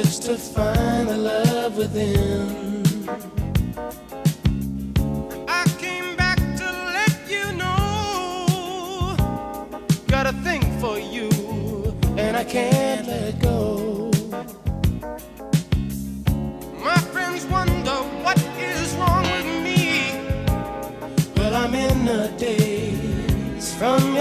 search to find the love within. I came back to let you know, got a thing for you, and I can't let go. My friends wonder what is wrong with me. Well, I'm in a daze from